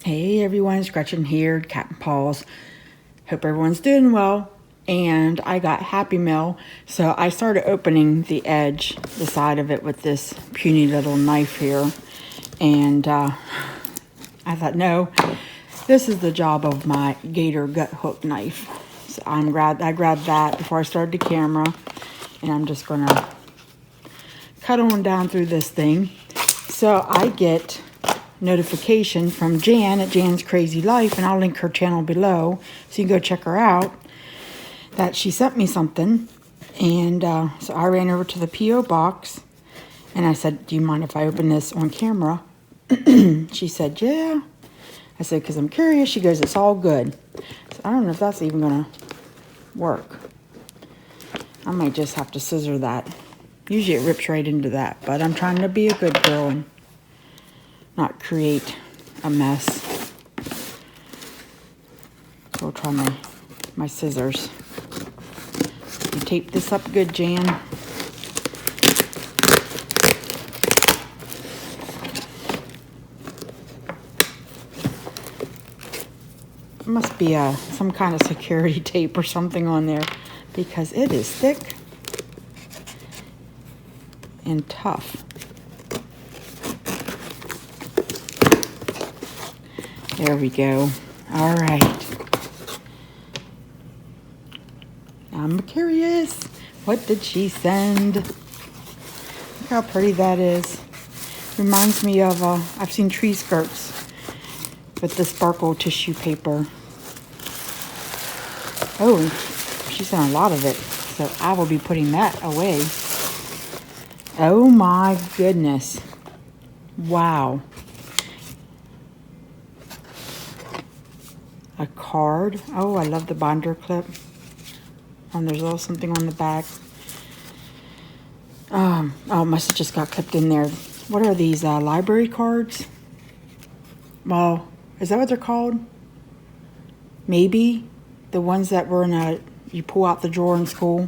Hey everyone, it's Gretchen here, Catnpaws. Hope everyone's doing well. And I got Happy Meal, so I started opening the edge, the side of it with this puny little knife here. And I thought, no, this is the job of my gator gut hook knife. So I grabbed that before I started the camera, and I'm just gonna cut on down through this thing. So I get notification from Jan at Janscrazylife, and I'll link her channel below so you can go check her out, that she sent me something. And so I ran over to the PO box and I said, do you mind if I open this on camera? She said, yeah. I said, because I'm curious. She goes, it's all good. So I don't know if that's even gonna work. I might just have to scissor that. Usually it rips right into that, but I'm trying to be a good girl and not create a mess. So I'll try my scissors. You tape this up good, Jan. It must be some kind of security tape or something on there, because it is thick and tough. There we go. All right. I'm curious. What did she send? Look how pretty that is. Reminds me of, I've seen tree skirts with the sparkle tissue paper. Oh, she sent a lot of it. So I will be putting that away. Oh my goodness. Wow. A card. Oh, I love the binder clip. And there's a little something on the back. Oh, it must have just got clipped in there. What are these, library cards? Well, is that what they're called? Maybe. The ones that were in you pull out the drawer in school.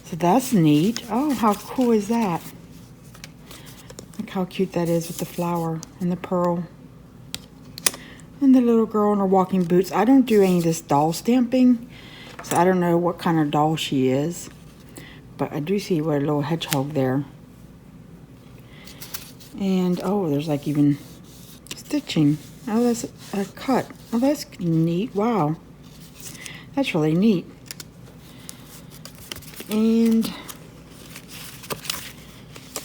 So that's neat. Oh, how cool is that? Look how cute that is with the flower and the pearl. And the little girl in her walking boots. I don't do any of this doll stamping, so I don't know what kind of doll she is. But I do see what a little hedgehog there. And, oh, there's like even stitching. Oh, that's a cut. Oh, that's neat. Wow. That's really neat. And,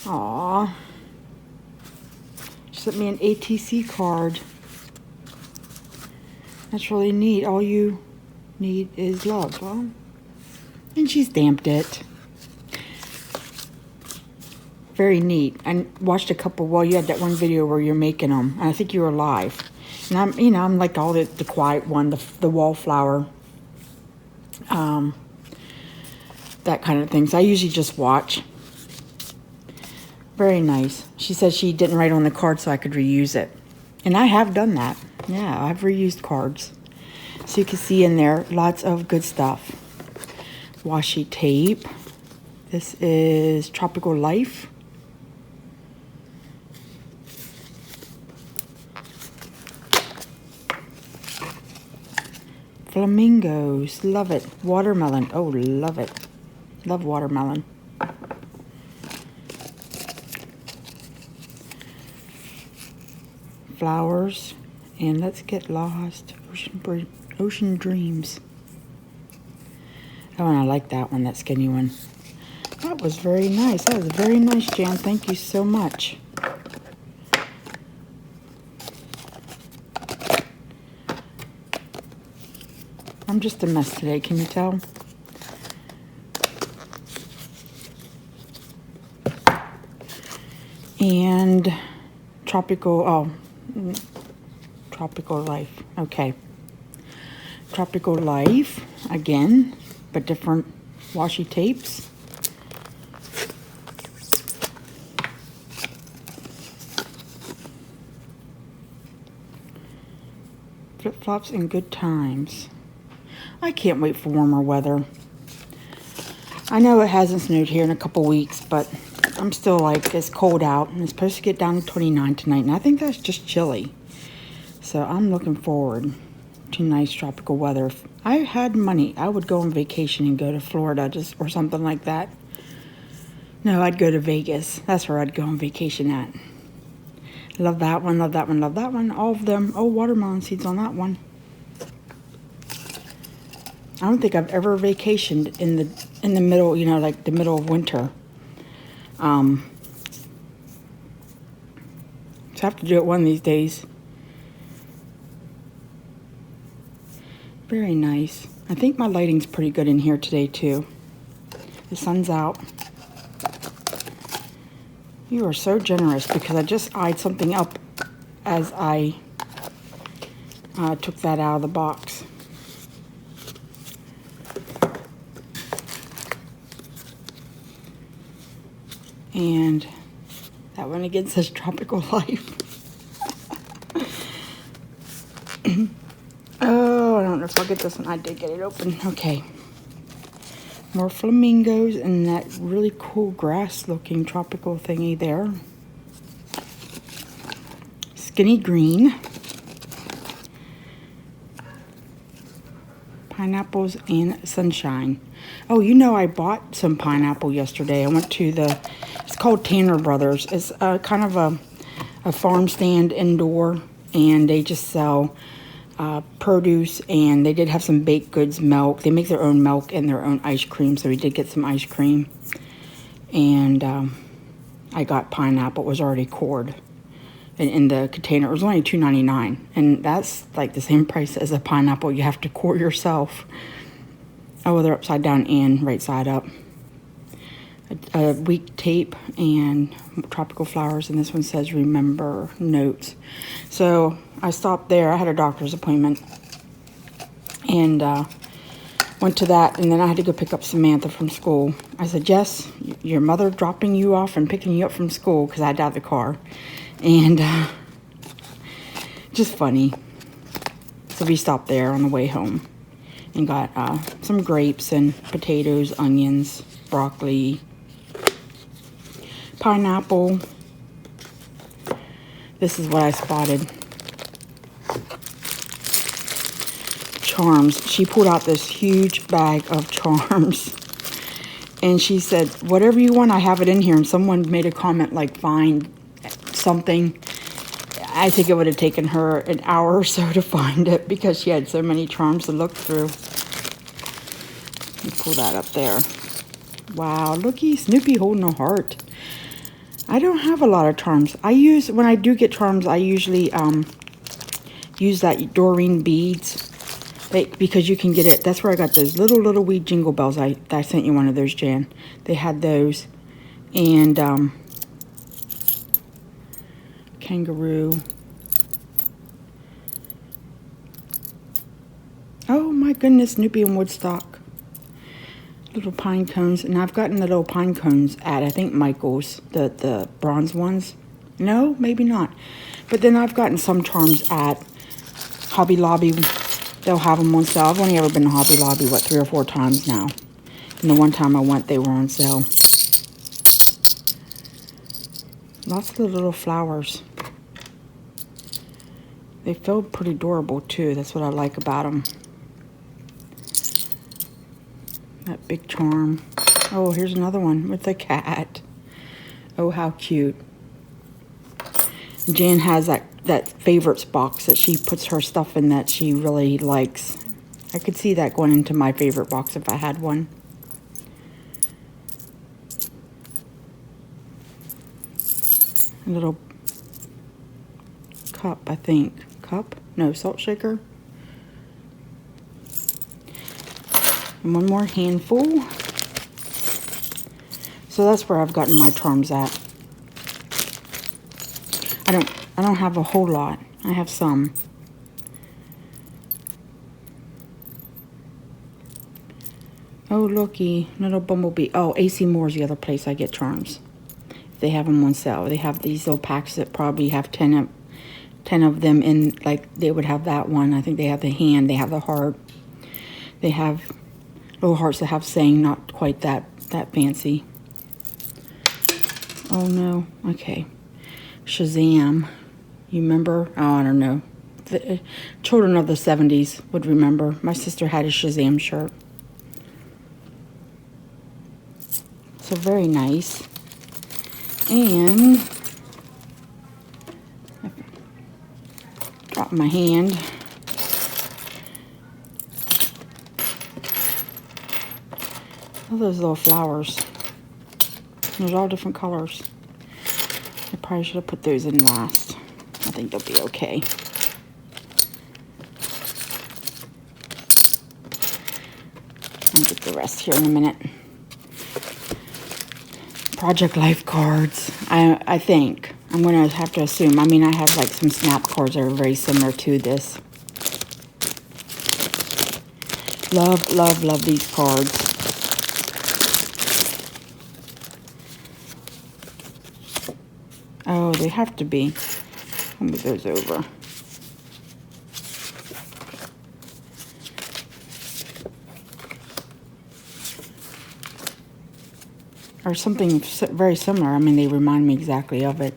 aw. She sent me an ATC card. That's really neat. All you need is love. Well, and she stamped it. Very neat. I watched a couple. Well, you had that one video where you're making them, and I think you were live. And I'm like all the quiet one, the wallflower, that kind of thing. So I usually just watch. Very nice. She said she didn't write on the card so I could reuse it, and I have done that. Yeah, I've reused cards. So you can see in there lots of good stuff. Washi tape. This is Tropical Life. Flamingos. Love it. Watermelon. Oh, love it. Love watermelon. Flowers. And Let's Get Lost. Ocean Dreams. Oh, and I like that one, that skinny one. That was very nice. That was very nice, Jan. Thank you so much. I'm just a mess today, can you tell? And Tropical Life. Okay. Tropical Life, again, but different washi tapes. Flip-flops and Good Times. I can't wait for warmer weather. I know it hasn't snowed here in a couple weeks, but I'm still like, it's cold out, and it's supposed to get down to 29 tonight, and I think that's just chilly. So I'm looking forward to nice tropical weather. If I had money, I would go on vacation and go to Florida or something like that. No, I'd go to Vegas. That's where I'd go on vacation at. Love that one, love that one, love that one. All of them. Oh, watermelon seeds on that one. I don't think I've ever vacationed in the middle, you know, like the middle of winter. So I have to do it one of these days. Very nice. I think my lighting's pretty good in here today too. The sun's out. You are so generous, because I just eyed something up as I took that out of the box. And that one again says Tropical Life. Oh, I don't know if I'll get this one. I did get it open. Okay. More flamingos and that really cool grass looking tropical thingy there. Skinny green. Pineapples and sunshine. Oh, you know, I bought some pineapple yesterday. I went to it's called Tanner Brothers. It's kind of a farm stand indoor, and they just sell produce, and they did have some baked goods, milk. They make their own milk and their own ice cream, so we did get some ice cream. And I got pineapple. It was already cored in the container. It was only $2.99, and that's like the same price as a pineapple you have to core yourself. Oh, they're upside down and right side up. A week tape and tropical flowers, and this one says remember notes. So I stopped there. I had a doctor's appointment, and went to that, and then I had to go pick up Samantha from school. I said, Jess, your mother dropping you off and picking you up from school, because I had out the car. And just funny. So we stopped there on the way home and got some grapes and potatoes, onions, broccoli, pineapple. This is what I spotted. Charms. She pulled out this huge bag of charms, and she said, whatever you want, I have it in here. And someone made a comment like, find something. I think it would have taken her an hour or so to find it, because she had so many charms to look through. Let me pull that up there. Wow, looky, Snoopy holding a heart. I don't have a lot of charms. When I do get charms, I usually use that Doreen beads, because you can get it. That's where I got those little weed jingle bells. I sent you one of those, Jan. They had those, and kangaroo. Oh my goodness, Snoopy and Woodstock. Little pine cones, and I've gotten the little pine cones at, I think, Michael's, the bronze ones. No, maybe not. But then I've gotten some charms at Hobby Lobby. They'll have them on sale. I've only ever been to Hobby Lobby, 3 or 4 times now. And the one time I went, they were on sale. Lots of the little flowers. They feel pretty adorable too. That's what I like about them. That big charm. Oh, here's another one with a cat. Oh, how cute. Jan has that favorites box that she puts her stuff in that she really likes. I could see that going into my favorite box if I had one. A little cup, I think. Cup? No, salt shaker. And one more handful. So that's where I've gotten my charms at. I don't have a whole lot. I have some. Oh, looky, little bumblebee. Oh, AC Moore's the other place I get charms. They have them on sale. They have these little packs that probably have 10 of them in, like they would have that one. I think they have the hand, they have the heart. They have little hearts that have saying, not quite that fancy. Oh no, okay. Shazam. You remember? Oh, I don't know. The children of the 70s would remember. My sister had a Shazam shirt. So very nice. And drop my hand. All those little flowers. There's all different colors. I probably should have put those in last. I think they'll be okay. I'll get the rest here in a minute. Project Life cards. I think. I'm going to have to assume. I mean, I have like some snap cards that are very similar to this. Love, love, love these cards. Oh, they have to be. Let me move those over. Or something very similar. I mean, they remind me exactly of it.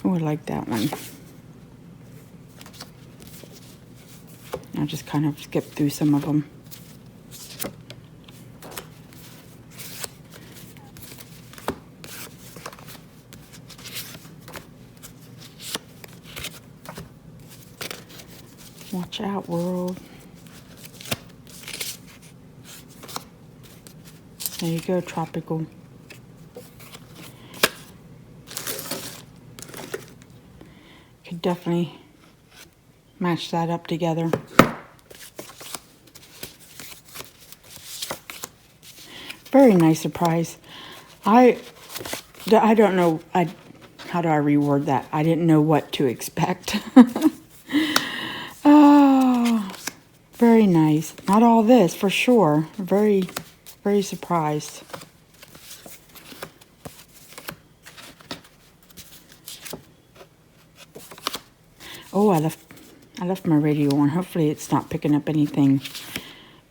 Oh, I like that one. I'll just kind of skip through some of them. Watch out, world. There you go, tropical. Could definitely match that up together. Very nice surprise. I don't know. How do I reword that? I didn't know what to expect. Oh, very nice. Not all this for sure. Very, very surprised. Oh, I left my radio on. Hopefully it's not picking up anything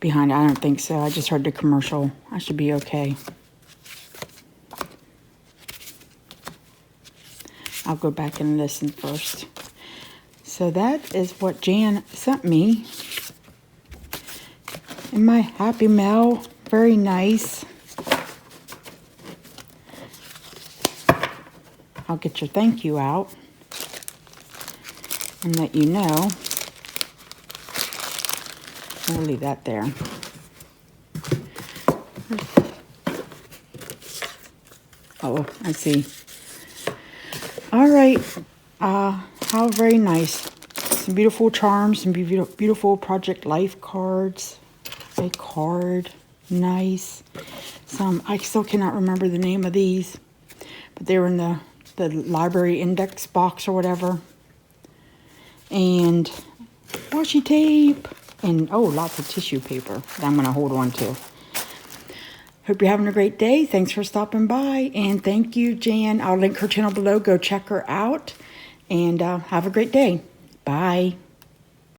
behind it. I don't think so. I just heard the commercial. I should be okay. I'll go back and listen first. So that is what Jan sent me in my Happy Mail. Very nice. I'll get your thank you out and let you know. We'll leave that there. Oh, I see. All right. How very nice. Some beautiful charms, some beautiful Project Life cards. A card. Nice. Some, I still cannot remember the name of these, but they were in the library index box or whatever. And washi tape. And, oh, lots of tissue paper that I'm going to hold on to. Hope you're having a great day. Thanks for stopping by. And thank you, Jan. I'll link her channel below. Go check her out. And have a great day. Bye.